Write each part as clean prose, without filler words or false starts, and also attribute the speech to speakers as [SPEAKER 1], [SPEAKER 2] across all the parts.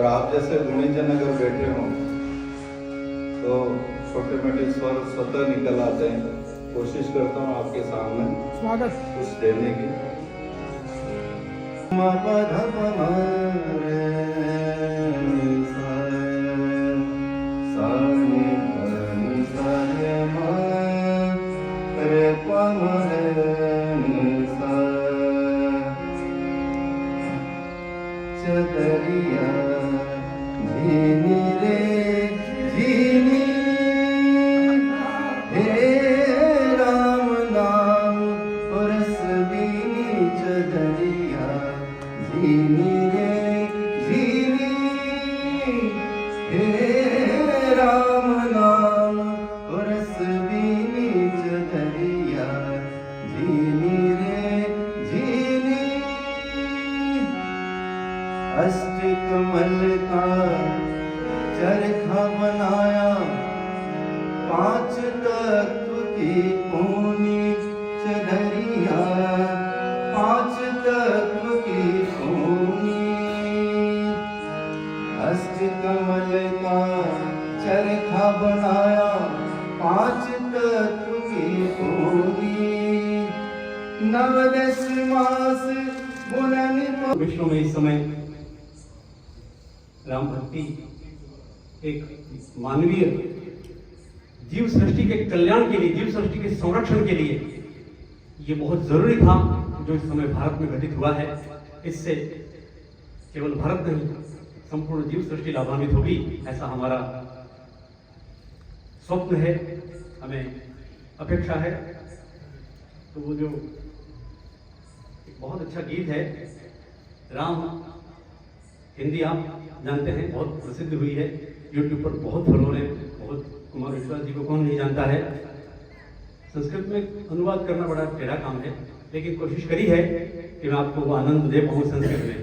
[SPEAKER 1] और आप जैसे गुणीजन अगर बैठे हों तो छोटे मोटे स्वर स्वतः निकल आते हैं। कोशिश करता हूँ आपके सामने
[SPEAKER 2] स्वागत
[SPEAKER 1] कुछ देने की। चदरिया झीनी रे झीनी, हे राम नाम परस बीनी। चदरिया झीनी रे झीनी, हे राम नाम परस बीनी। चदरिया झीनी रे झीनी, अष्टकमल का चरखा बनाया, पांच तत्व की पूनी। चदरिया पांच तत्व की पूनी, अष्टकमल का चरखा बनाया, पांच तत्व की पूनी। नवदस मास
[SPEAKER 3] विश्व में इस समय राम भक्ति एक मानवीय जीव सृष्टि के कल्याण के लिए, जीव सृष्टि के संरक्षण के लिए ये बहुत जरूरी था जो इस समय भारत में घटित हुआ है। इससे केवल भारत नहीं, संपूर्ण जीव सृष्टि लाभान्वित होगी, ऐसा हमारा स्वप्न है, हमें अपेक्षा है। तो वो जो एक बहुत अच्छा गीत है राम, हिंदी आप जानते हैं बहुत प्रसिद्ध हुई है, यूट्यूब पर बहुत फॉलोअर है, बहुत। कुमार विश्वास जी को कौन नहीं जानता है। संस्कृत में अनुवाद करना बड़ा टेढ़ा काम है, लेकिन कोशिश करी है कि मैं आपको वो आनंद दे पाऊं संस्कृत में।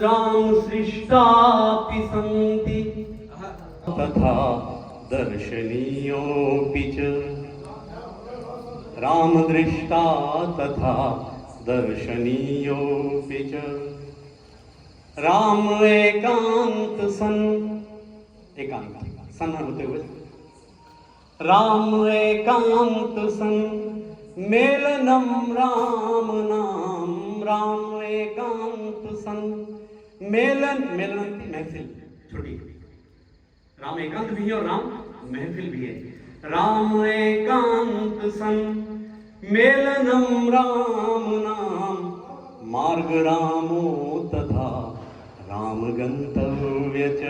[SPEAKER 3] राम सृष्टापि सन्ति तथा दर्शनीयोऽपि च, राम दृष्टा तथा दर्शनीयोऽपि च, राम एकांत सन, एकांत सन होते हुए, राम एकांत सन मेलनम राम नाम। राम एकांत सन मेलन, मेलन महफिल छोटी, राम एकांत भी है और राम महफिल भी है। राम एकांत सन मेलनम राम नाम, मार्ग रामो तथा राम गंतव्य च,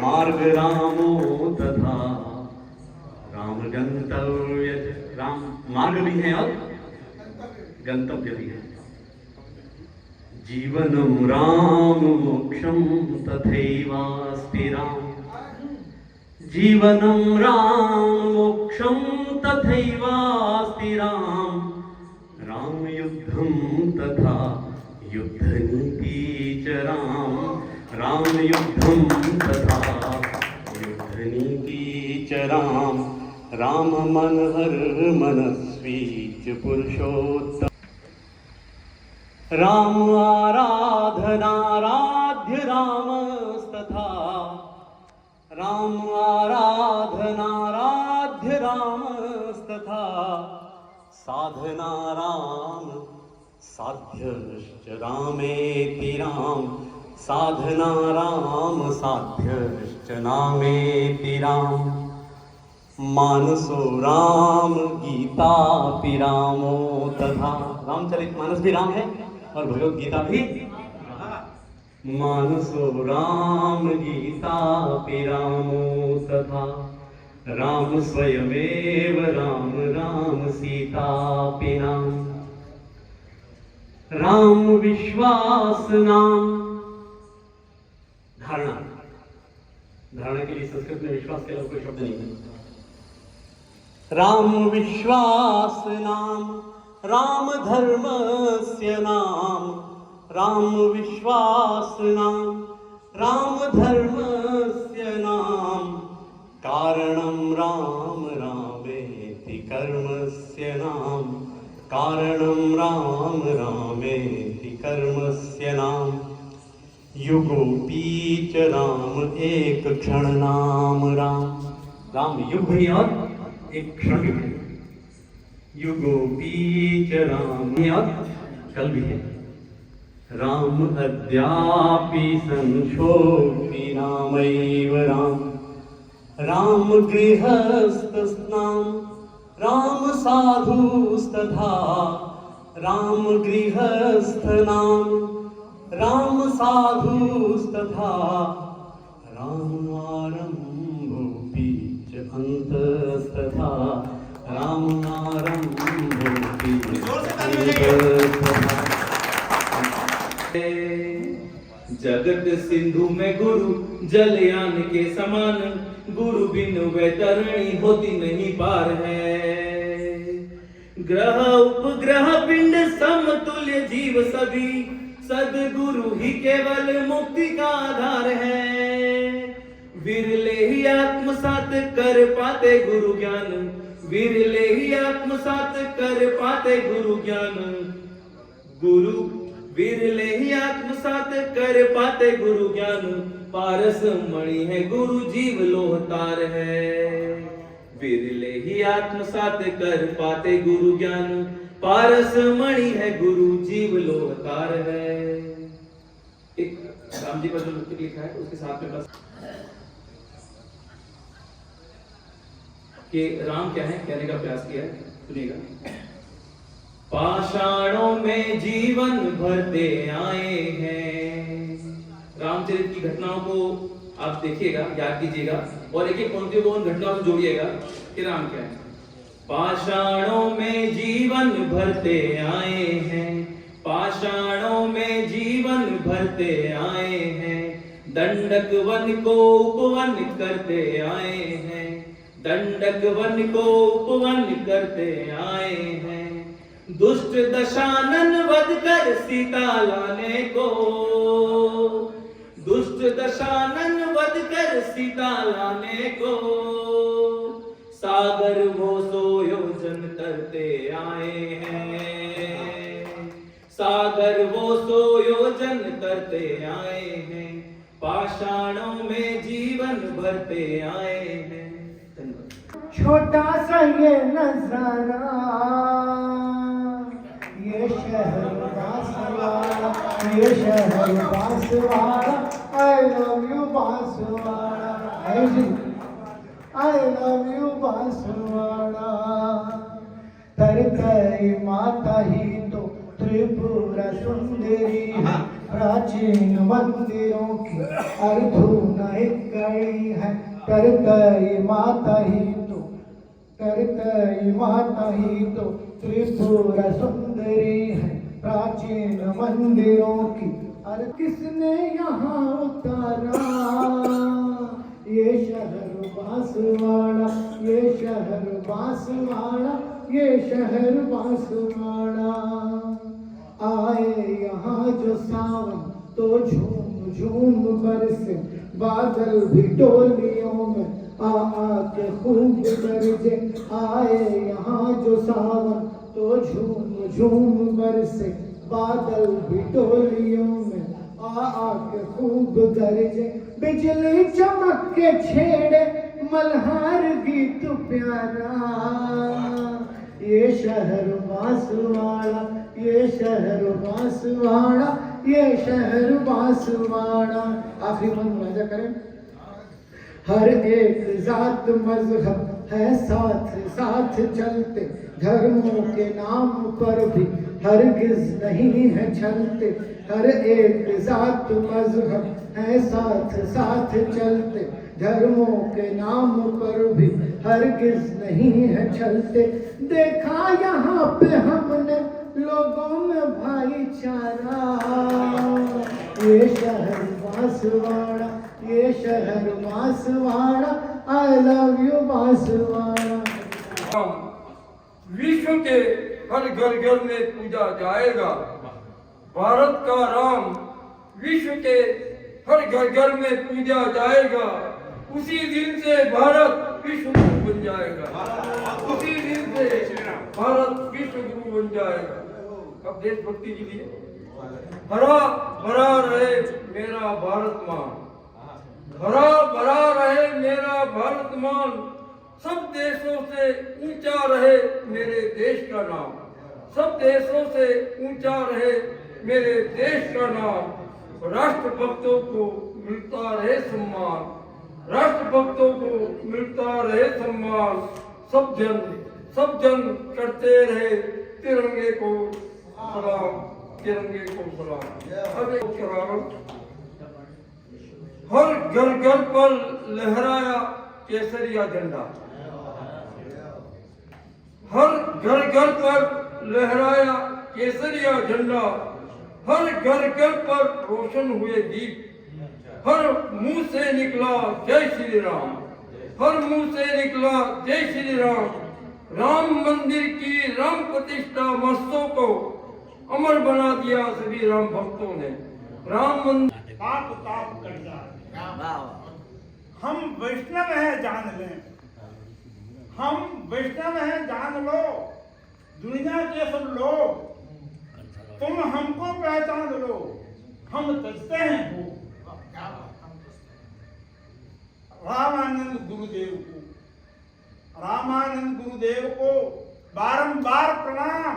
[SPEAKER 3] मार्ग रामो तथा राम गंतव्य च। राम मार्ग भी है और गंतव्य भी है। जीवनम राम मोक्षम तथैवास्ति राम, जीवनम राम मोक्षम तथैवास्ति राम, राम युद्धम तथा युद्ध नीति च राम, राम युद्धम तथा युद्ध नीति च राम, राम मनहर मनस्वी च पुरुषोत्तम, राम आराधनाराध्य रामस्तथा, राम आराधनाराध्य रामस्तथा, साधना राम साध्यश्च रामेति राम, साधना राम साध्यश्च नामेति राम, मानसो राम गीतापि रामो तथा। रामचरितमानस भी राम है और भगवत गीता भी। मानसो राम गीतापि रामो तथा, राम स्वयमेव राम, राम सीतापि नाम, राम विश्वास नाम। धारणा, धारणा के लिए संस्कृत में विश्वास के अलावा कोई शब्द नहीं है। राम विश्वास नाम, राम धर्मस्य नाम, राम विश्वास नाम, राम धर्मस्य नाम, कारणं राम रामेति कर्मस्य नाम, कारणं राम रामेति कर्मस्य नाम, युगो बीच राम एक क्षण नाम राम। राम युग भी और एक क्षण भी है। युगो बीच राम भी और कल भी है। राम अद्यापि संशोधि नामैव राम। राम गृहस्थस्नाम राम साधुस्तथा। राम गृहस्थनाम राम साधुस्तथा। राम आरंभोऽपि च अन्तस्तथा। राम आरंभोऽपि च अन्तस्तथा।
[SPEAKER 2] जगत सिंधु में गुरु जलयान के समान। गुरु बिन वैतरणी होती नहीं पार है। ग्रह उपग्रह पिंड समतुल्य जीव सभी। सदगुरु ही केवल मुक्ति का आधार है। विरले ही आत्मसात कर पाते गुरु ज्ञान। विरले ही आत्मसात कर पाते गुरु ज्ञान। गुरु विरले ही आत्मसात कर पाते गुरु ज्ञान। पारस मणि है गुरु जीव लोहतार है। विरले ही आत्मसात कर पाते गुरु ज्ञान। पारस मणि है गुरु जीव लोहतार है। एक राम जी पर जो मुक्ति लिखा है उसके साथ में बस कि राम क्या है कहने का प्रयास किया है, सुनिएगा। पाषाणों में जीवन भरते आए हैं। रामचरित की घटनाओं को आप देखिएगा, याद कीजिएगा और एक एक पंक्तियों को उन घटनाओं से जोड़िएगा कि राम क्या है। पाषाणों में जीवन भरते आए हैं। पाषाणों में जीवन भरते आए हैं। दंडक वन को उपवन करते आए हैं। दंडक वन को उपवन करते आए हैं। दुष्ट दशानन वध कर सीता लाने को। दुष्ट दशानन वध कर सीता लाने को। सागर वो सोयोजन करते आए हैं। सागर वो सोयोजन करते आए हैं। पाषाणों में जीवन भरते आए हैं।
[SPEAKER 4] छोटा सा ये नजारा, ये शहर बांसवाड़ा, ये शहर Banswara. I love you Banswara, I love you Banswara. तरकई माता ही तो त्रिपुरा सुंदरी है। प्राचीन मंदिरों की अर्धूना एक गई है। तरकई माता ही तो, तरकई माता ही तो त्रिपुरा सुंदरी है। प्राचीन मंदिरों की और किसने यहाँ उतारा ये शहर बांसवाड़ा, ये शहर बांसवाड़ा, ये शहर बांसवाड़ा। आए यहाँ जो सावन तो झूम झूम बरसे। बादल भी टोलियों में आ के खूब गरजे। आए यहाँ जो सावन तो झूम झूम बरसे। बादल भी टोलियों में आ के खूब गरजे। बिजली चमक के छेड़े मल्हार गीत प्यारा। ये शहर बांसवाड़ा, ये शहर बांसवाड़ा, ये शहर बांसवाड़ा। आखिरी मन मुलाजा करें। हर एक जात मजहब है साथ साथ चलते। धर्मों के नाम पर भी हरगिज नहीं है छलते। हर एक जात मजहब है साथ साथ चलते। धर्मों के नाम पर भी हरगिज नहीं है छलते। देखा यहाँ पे हमने लोगों में भाईचारा। ये शहर बांसवाड़ा, ये शहर Banswara. I love you Banswara.
[SPEAKER 5] विश्व के हर घर घर में पूजा जाएगा। भारत का राम विश्व के हर घर घर में पूजा जाएगा। उसी दिन से भारत विश्व गुरु बन जाएगा। उसी दिन से भारत विश्व गुरु बन जाएगा। अब देशभक्ति के लिए हरा भरा रहे मेरा भारत मान, हरा भरा रहे मेरा भारत मान, सब देशों से ऊंचा रहे मेरे देश का नाम, सब देशों से ऊंचा रहे मेरे देश का नाम, राष्ट्रभक्तों को मिलता रहे सम्मान, राष्ट्रभक्तों को मिलता रहे सम्मान, सब जन करते रहे तिरंगे को सलाम, तिरंगे को सलाम। अब एक सलाम। हर घर घर पर लहराया केसरिया झंडा, हर घर घर पर लहराया केसरिया झंडा, हर घर घर पर रोशन हुए दीप, हर मुंह से निकला जय श्री राम, हर मुंह से निकला जय श्री राम, राम मंदिर की राम प्रतिष्ठा महोत्सव को अमर बना दिया सभी राम भक्तों ने, राम मंदिर
[SPEAKER 6] पाप ताप कट जाए। हम वैष्णव हैं जान लें, हम वैष्णव हैं जान लो, दुनिया के सब लोग तुम हमको पहचान लो, हम तजते हैं वो। रामानंद गुरुदेव को, रामानंद गुरुदेव को बारंबार प्रणाम,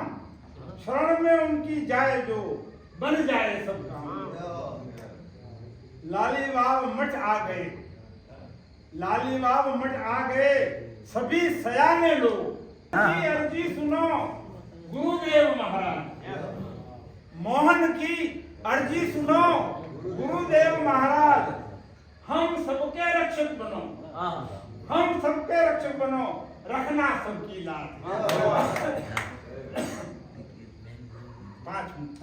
[SPEAKER 6] शरण में उनकी जाए जो बन जाए सब काम। लालीबाग मठ आ गए, लालीबाग मठ आ गए सभी सयाने लोग, की अर्जी सुनो गुरुदेव महाराज, मोहन की अर्जी सुनो गुरुदेव महाराज, हम सबके रक्षक बनो, हम सबके रक्षक बनो, रखना सबकी लाज। 5 मिनट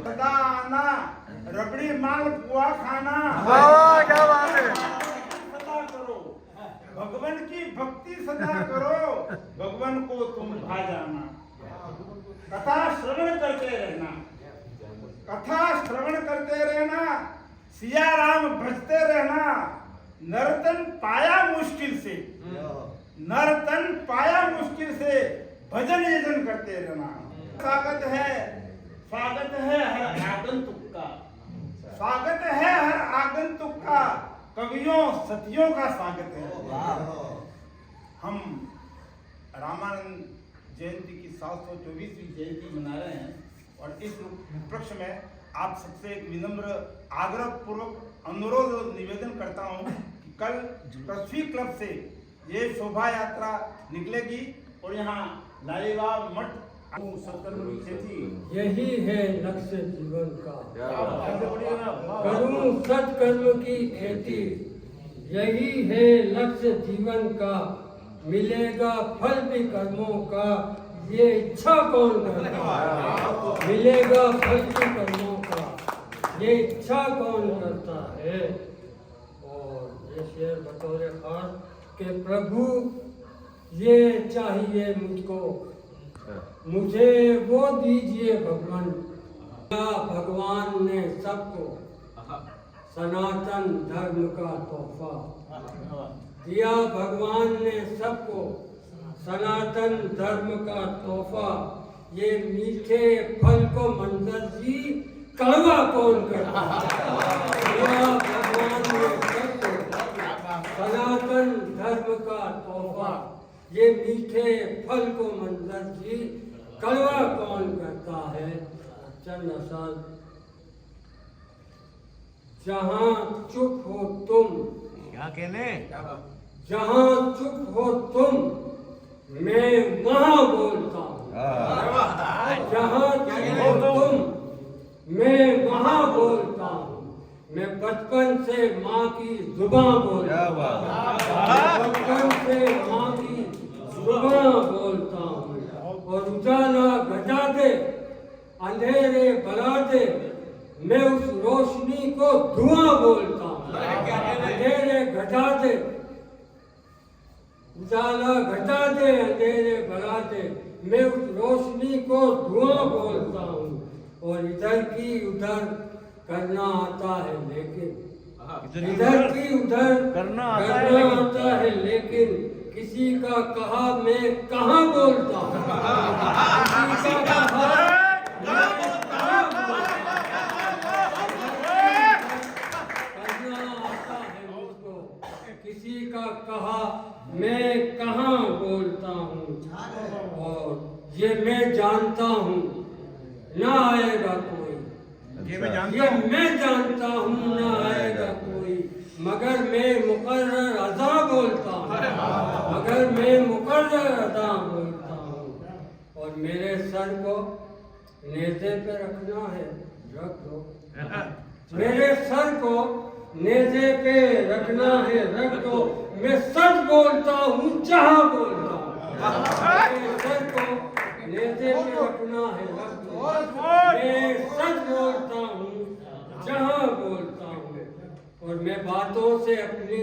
[SPEAKER 6] सदा आना, रबड़ी माल पुआ खाना,
[SPEAKER 4] क्या बात है।
[SPEAKER 6] सदा करो भगवान की भक्ति, सदा करो भगवान को तुम भा जाना, कथा श्रवण करते रहना, कथा श्रवण करते रहना, सिया राम भजते रहना, नर्तन पाया मुश्किल से, नर्तन पाया मुश्किल से, भजन यजन करते रहना। स्वागत है हर आगंतुक का, स्वागत है हर आगंतुक का, कवियों सतियों का स्वागत है। हम रामानंद जयंती की 724वीं जयंती मना रहे हैं और इस उपलक्ष्य में आप सबसे एक विनम्र आग्रह पूर्वक अनुरोध निवेदन करता हूं कि कल पृथ्वी क्लब से ये शोभा यात्रा निकलेगी और यहाँ लालीबाग मठ सत्कर्म की खेती,
[SPEAKER 7] यही है लक्ष्य जीवन का, करूं सत्कर्म की खेती, यही है लक्ष्य जीवन का, मिलेगा फल भी कर्मों का, ये इच्छा कौन करता, मिलेगा फल भी कर्मों का, ये इच्छा कौन करता है। और ये शेर बतौर खास के प्रभु ये चाहिए मुझको, मुझे वो दीजिए भगवान। भगवान ने सबको सनातन धर्म का तोहफा दिया, भगवान ने सबको सनातन धर्म का तोहफा, ये मीठे फल को मंजर जी कड़वा कौन करता, दिया भगवान ने सबको सनातन धर्म का तोहफा, ये मीठे फल को मंजर जी कड़वा कौन करता है। चंद असल, जहां चुप हो तुम,
[SPEAKER 4] क्या कहने,
[SPEAKER 7] जहां चुप हो तुम, मैं वहां बोलता हूँ, जहां चुप हो तुम, मैं वहां बोलता हूँ, मैं बचपन से माँ की जुबान बोलता हूँ, बचपन से माँ की जुबान बोलता हूँ, और उजाला घटा दे अंधेरे भरा दे, मैं उस रोशनी को धुआं बोलता हूँ, अंधेरे घटा दे, उजाला घटा दे, अंधेरे भरा दे, मैं उस रोशनी को धुआं बोलता हूँ, और इधर की उधर करना आता है लेकिन, इधर की उधर करना आता है लेकिन, किसी का कहा मैं कहाँ बोलता हूँ, किसी का कहा मैं कहाँ बोलता हूँ। ये मैं जानता हूँ न आएगा कोई, मगर मैं मुकर्रर अदा बोलता हूँ, मगर मैं मुकर्रर अदा बोलता हूँ। और मेरे सर को नेज़े पे रखना है, रख दो। मेरे सर को नेज़े पे रखना है, रख दो। मैं सच बोलता हूँ, जहाँ बोलता हूँ। मेरे सर को नेज़े पे रखना है, रख दो। मैं सच बोलता हूँ, जहाँ बोलता हूँ। और मैं बातों से अपनी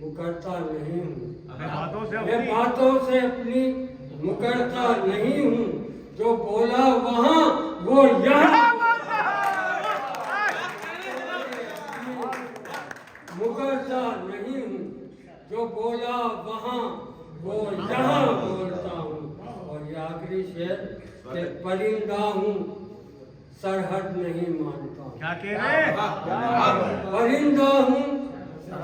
[SPEAKER 7] मुकरता नहीं हूँ, मैं बातों से अपनी मुकरता नहीं हूँ। जो बोला वहाँ वो यहाँ, मुकरता नहीं हूँ। जो बोला वहाँ वो यहाँ बोलता हूँ। और ये आखिरी शेर के परिंदा हूँ, सरहद नहीं मानता।
[SPEAKER 4] क्या कह रहे?
[SPEAKER 7] परिंदा हूँ,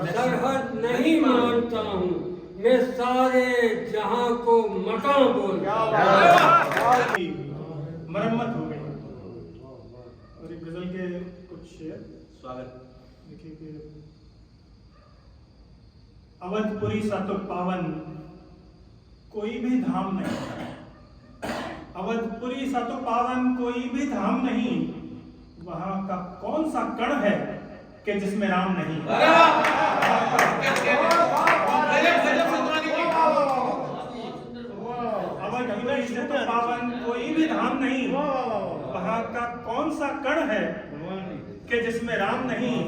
[SPEAKER 7] सरहद नहीं मानता हूँ। मैं सारे जहां को मकान बोलता हूँ।
[SPEAKER 6] मरम्मत हो गई। और एक गजल के कुछ शेर
[SPEAKER 2] स्वागत।
[SPEAKER 6] देखिए कि अवधपुरी सा तो पावन कोई भी धाम नहीं, अवधपुरी सा तो पावन कोई भी धाम नहीं, वहां का कौन सा कण है कि जिसमें राम नहीं। अवधपुरी सा तो पावन कोई भी धाम नहीं, वहां का कौन सा कण है कि जिसमें राम नहीं।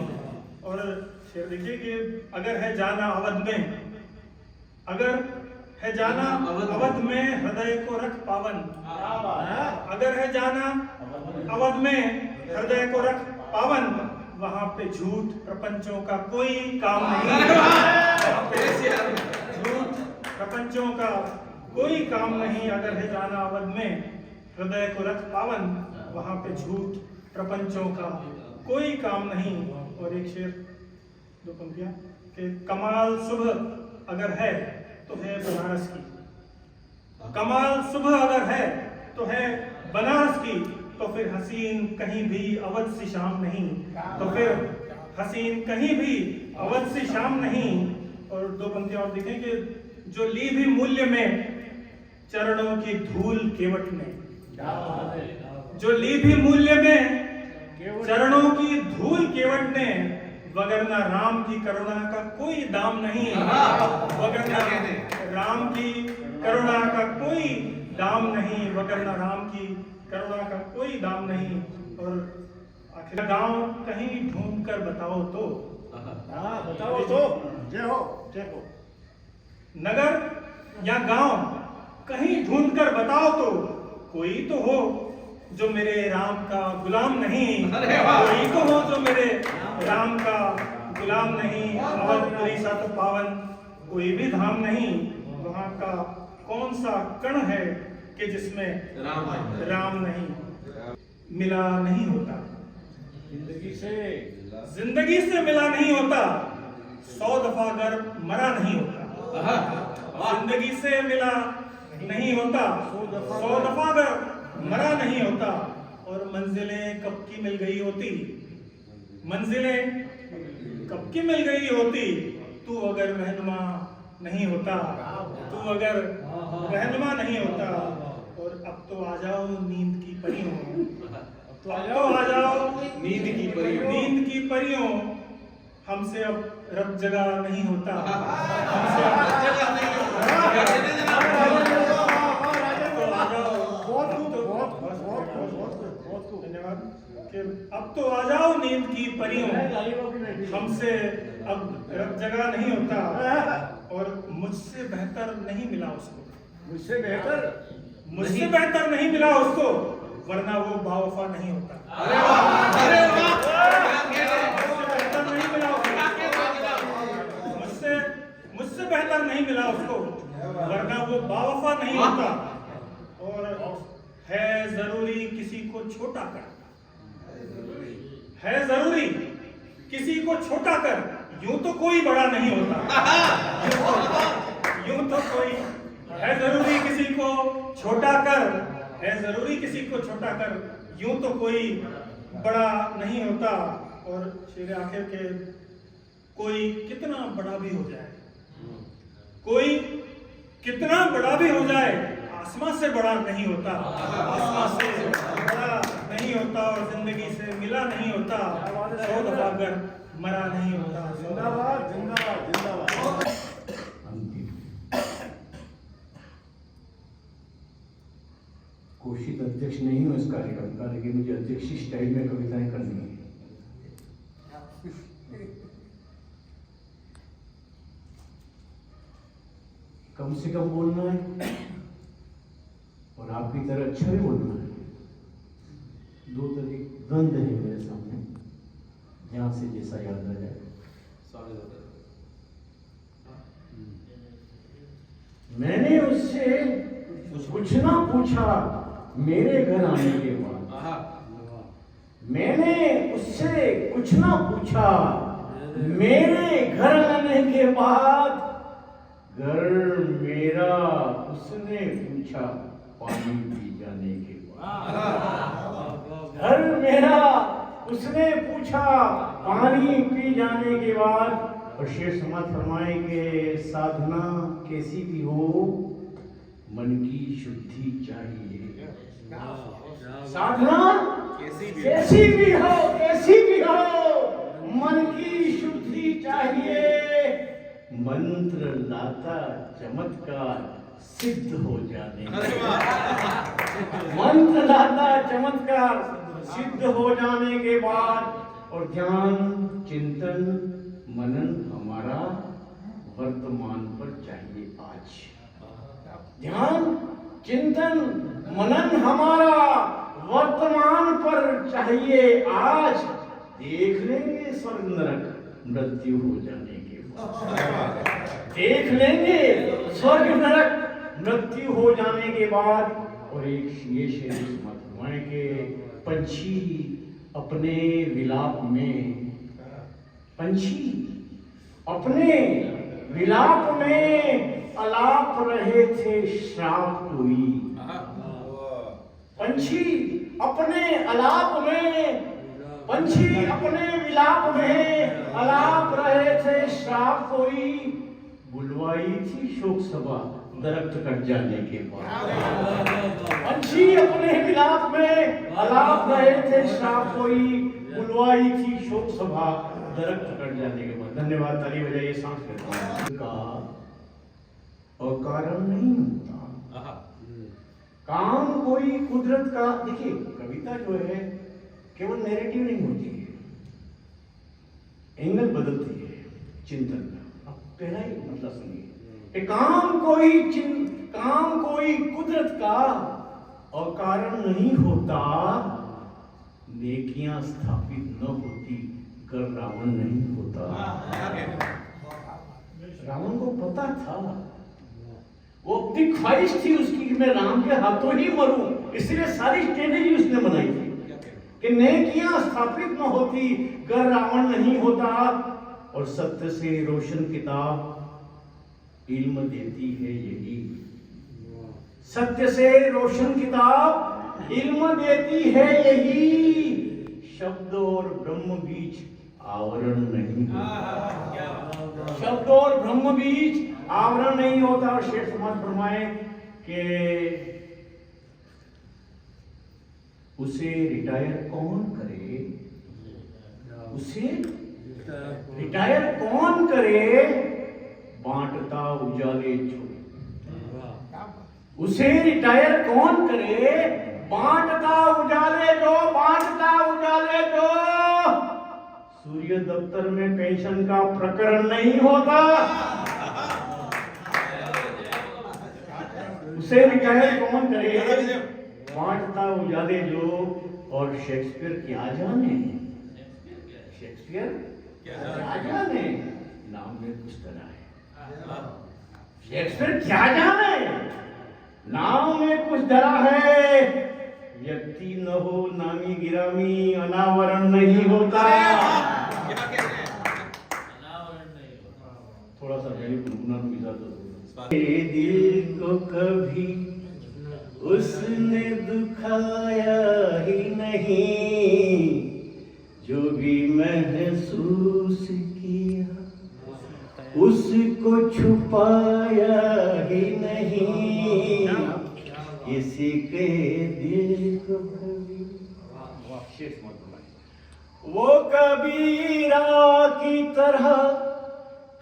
[SPEAKER 6] और शेर देखिए कि अगर है जाना अवध में, अगर है जाना अवध में हृदय को रख पावन, अगर है जाना अवध में हृदय को रख पावन, वहां पे झूठ प्रपंचों का कोई काम नहीं, वहां पे झूठ प्रपंचों का कोई काम नहीं। अगर है जाना अवध में हृदय को रख पावन, वहां पे झूठ प्रपंचों का कोई काम नहीं। और एक शेर, दो पंक्तियां कि कमाल सुबह अगर है तो है बनारस की, कमाल सुबह अगर है तो है बनारस की, तो फिर हसीन कहीं भी अवध सी शाम नहीं, तो फिर हसीन कहीं भी अवध सी शाम नहीं। और दो पंक्तियां और देखें कि जो ली भी मूल्य में चरणों की धूल केवट में, जो ली भी मूल्य में चरणों की धूल केवट ने, वगरना राम की करुणा का कोई दाम नहीं, वगरना राम की करुणा का कोई दाम नहीं, वगरना राम की करुणा का कोई दाम नहीं। और आखिर गांव कहीं ढूंढ कर बताओ तो,
[SPEAKER 4] बताओ तो, जय हो, जय हो।
[SPEAKER 6] नगर या गांव कहीं ढूंढ कर बताओ तो, कोई तो हो जो मेरे राम का गुलाम नहीं, कोई तो हो जो मेरे राम का गुलाम नहीं। अवधपुरी सा तो पावन कोई भी धाम नहीं, वहां का कौन सा कण है कि जिसमें राम नहीं। मिला नहीं होता जिंदगी से मिला नहीं होता, 100 दफा अगर मरा नहीं होता। जिंदगी से मिला नहीं होता, 100 दफा अगर मरा नहीं होता। और मंजिलें कब की मिल गई होती, मंजिलें कब की मिल गई होती, तू अगर रहनुमा नहीं होता, तू अगर रहनुमा नहीं होता। और अब तो आ जाओ नींद की परियों, अब तो आ जाओ
[SPEAKER 2] नींद की परियों,
[SPEAKER 6] नींद की परियों, हमसे अब रब जगा नहीं होता, हमसे अब रब जगा नहीं होता। धन्यवाद। कि अब तो आ जाओ नींद की परियों, हमसे अब रब जगा नहीं होता। और मुझसे बेहतर नहीं मिला उसको,
[SPEAKER 4] मुझसे बेहतर,
[SPEAKER 6] मुझसे बेहतर नहीं मिला उसको, वरना वो बावफा नहीं होता। मुझसे बेहतर नहीं मिला उसको, वरना वो बावफा नहीं होता। और है जरूरी किसी को छोटा कर, है जरूरी किसी को छोटा कर, यूं तो कोई बड़ा नहीं होता। यूं तो कोई, है जरूरी किसी को छोटा कर, है जरूरी किसी को छोटा कर, यूं तो कोई बड़ा नहीं होता, और शेर आखिर के कोई कितना बड़ा भी हो जाए, कोई कितना बड़ा भी हो जाए, आसमां से बड़ा नहीं होता, आसमां से बड़ा नहीं होता, और जिंदगी से मिला नहीं होता, 100 दफा अगर मरा नहीं होता।
[SPEAKER 4] जिंदाबाद जिंदाबाद जिंदाबाद।
[SPEAKER 8] घोषित अध्यक्ष नहीं हूँ इस कार्यक्रम का, लेकिन मुझे अध्यक्षी स्टाइल में कविताएं करनी है। कम से कम बोलना है और आपकी तरह अच्छा भी बोलना है। 2 तरह द्वंद है मेरे सामने, जहां से जैसा याद आ जाए। मैंने उससे कुछ ना पूछा मेरे घर आने के बाद, मैंने उससे कुछ ना पूछा मेरे घर आने के बाद, घर मेरा उसने पूछा पानी पी जाने के बाद, घर मेरा उसने पूछा पानी पी जाने के बाद। और शेर समाज फरमाएंगे, साधना कैसी भी हो मन की शुद्धि चाहिए। साधना कैसी भी हो, कैसी भी हो, मन की शुद्धि चाहिए। मंत्र लाता चमत्कार सिद्ध हो जाने, मंत्र लाता चमत्कार सिद्ध हो जाने के बाद, और ध्यान चिंतन मनन हमारा वर्तमान पर चाहिए आज। ध्यान चिंतन मनन हमारा वर्तमान पर चाहिए आज। देख लेंगे स्वर्ग नरक मृत्यु हो जाने के बाद, देख लेंगे स्वर्ग नरक मृत्यु हो जाने के बाद। और एक ये शेर समाप्त के पंछी अपने विलाप में, पंछी अपने विलाप में अलाप रहे थे श्राप कोई। पंछी अपने अलाप में, पंछी अपने विलाप में अलाप रहे थे श्राप कोई। बुलवाई थी शोक सभा दरख्त कट जाने के बाद, पंछी अपने विलाप में अलाप रहे थे श्राप कोई। बुलवाई थी शोक सभा दरख्त कट जाने के बाद। धन्यवाद, ताली बजाइए, सांस लेते का अकारण नहीं होता काम कोई कुदरत का। देखिए कविता जो है केवल नैरेटिव नहीं होती है, एंगल बदलती है चिंतन का। अब पहला ही मतलब सुनिए, काम कोई कुदरत का अकारण नहीं होता, नेकियां स्थापित न होती कर रावण नहीं होता। रावण को पता था, वो अपनी ख्वाहिश थी उसकी कि मैं राम के हाथों ही मरूं, इसलिए सारी स्ट्रेटेजी उसने बनाई थी कि नेकियां स्थापित न होती कर रावण नहीं होता। और सत्य से रोशन किताब इल्म देती है यही, सत्य से रोशन किताब इल्म देती है यही। शब्द और ब्रह्म बीच आवरण नहीं होता, शब्द और ब्रह्म बीच आवरण नहीं होता। और शेर समाज फरमाए कि उसे रिटायर कौन करे, उसे रिटायर कौन करे, बांटता उजाले जो, उसे रिटायर कौन करे, बांटता उजाले दो, बांटता उजाले दो। सूर्य दफ्तर में पेंशन का प्रकरण नहीं होता, उसे रिटायर कौन करे, बांटता उजाले जो। और शेक्सपियर क्या जाने, शेक्सपियर क्या जाने, नाम में कुछ तरह है। शेक्सपियर क्या जाने, नाम में कुछ डरा है। व्यक्ति न हो नामी गिरामी अनावरण नहीं होता। थोड़ा सा दिल को कभी उसने दुखाया ही नहीं, उसको छुपाया ही नहीं किसी के दिल को कभी। वो कबीरा की तरह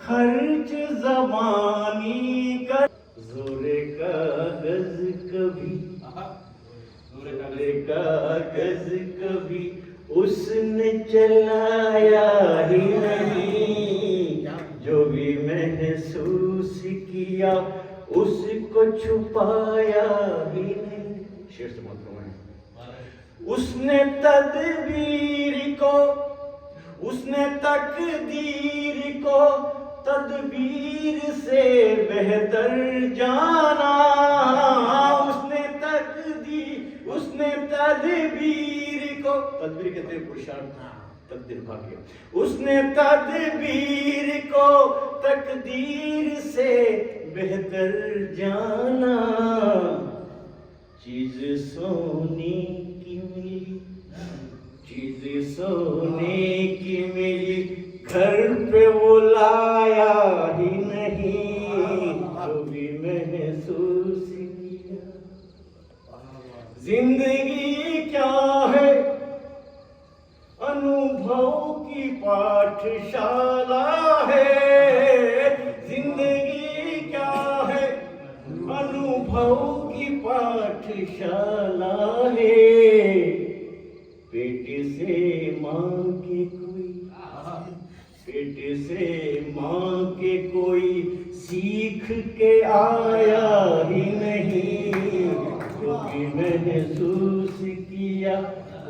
[SPEAKER 8] खर्च जबानी का जोरे कागज कभी, जोरे कागज कभी उसने चलाया ही नहीं। जो भी महसूस किया उसको छुपाया ही नहीं। शेर से मत उसने तदबीर को, उसने तकदीर को तदबीर से बेहतर जाना। उसने तदबीर को, तदबीर कहते हैं पुरुषार्थ, तकदीर भाग्य। उसने तदबीर को तकदीर से बेहतर जाना। चीज सोने की मिली, चीज सोने की मिली, घर पे वो लाया ही नहीं। जो भी महसूस किया जिंदगी क्या है, अनुभव की पाठशाला है। जिंदगी क्या है, अनुभव की पाठशाला है। पेट से माँ के कोई, पेट से माँ के कोई सीख के आया ही नहीं। जो भी महसूस किया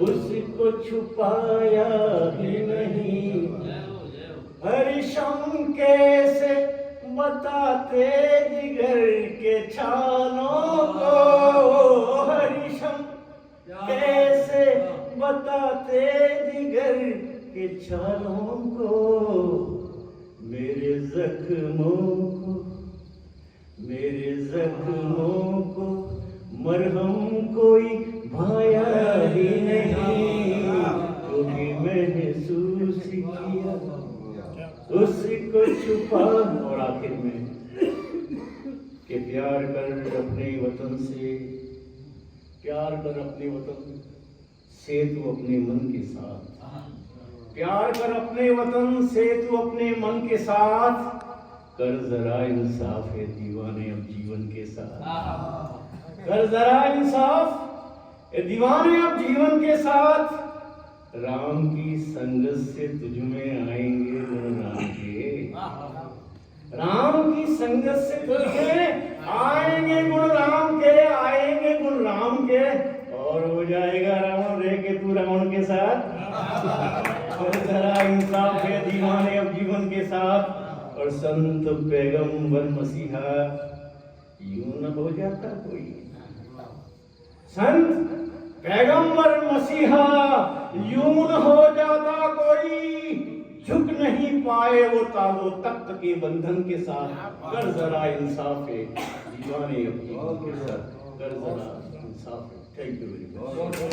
[SPEAKER 8] उसको छुपाया ही नहीं। हरिशम कैसे बताते जिगर के छालों को, हरिशम कैसे बताते जिगर के छालों को। मेरे जख्मों को, मेरे जख्मों को मरहम कोई भाया ही नहीं। जो भी महसूस किया उसको छुपा। और आखिर में कि प्यार कर अपने वतन से, प्यार कर अपने वतन से तू अपने मन के साथ, प्यार कर अपने वतन से तू अपने मन के साथ। कर जरा इंसाफ है दीवाने अब जीवन के साथ। कर जरा इंसाफ है दीवाने अब जीवन के साथ। राम की संगत से तुझ में आएंगे गुण राम के, राम की संगत से तुझ में आएंगे गुण राम के, आएंगे गुण राम के। और हो जाएगा रावण रह के तू रावण के साथ। जरा इंसाफ है दीवाने अब जीवन के साथ। और संत पैगंबर मसीहा यूं न हो जाता कोई, संत पैगंबर मसीहा यूं न हो जाता कोई। झुक नहीं पाए वो तालो तख्त के बंधन के साथ। कर जरा इंसाफ है दीवाने अब जीवन के साथ, कर जरा इंसाफ है। Thank you very much.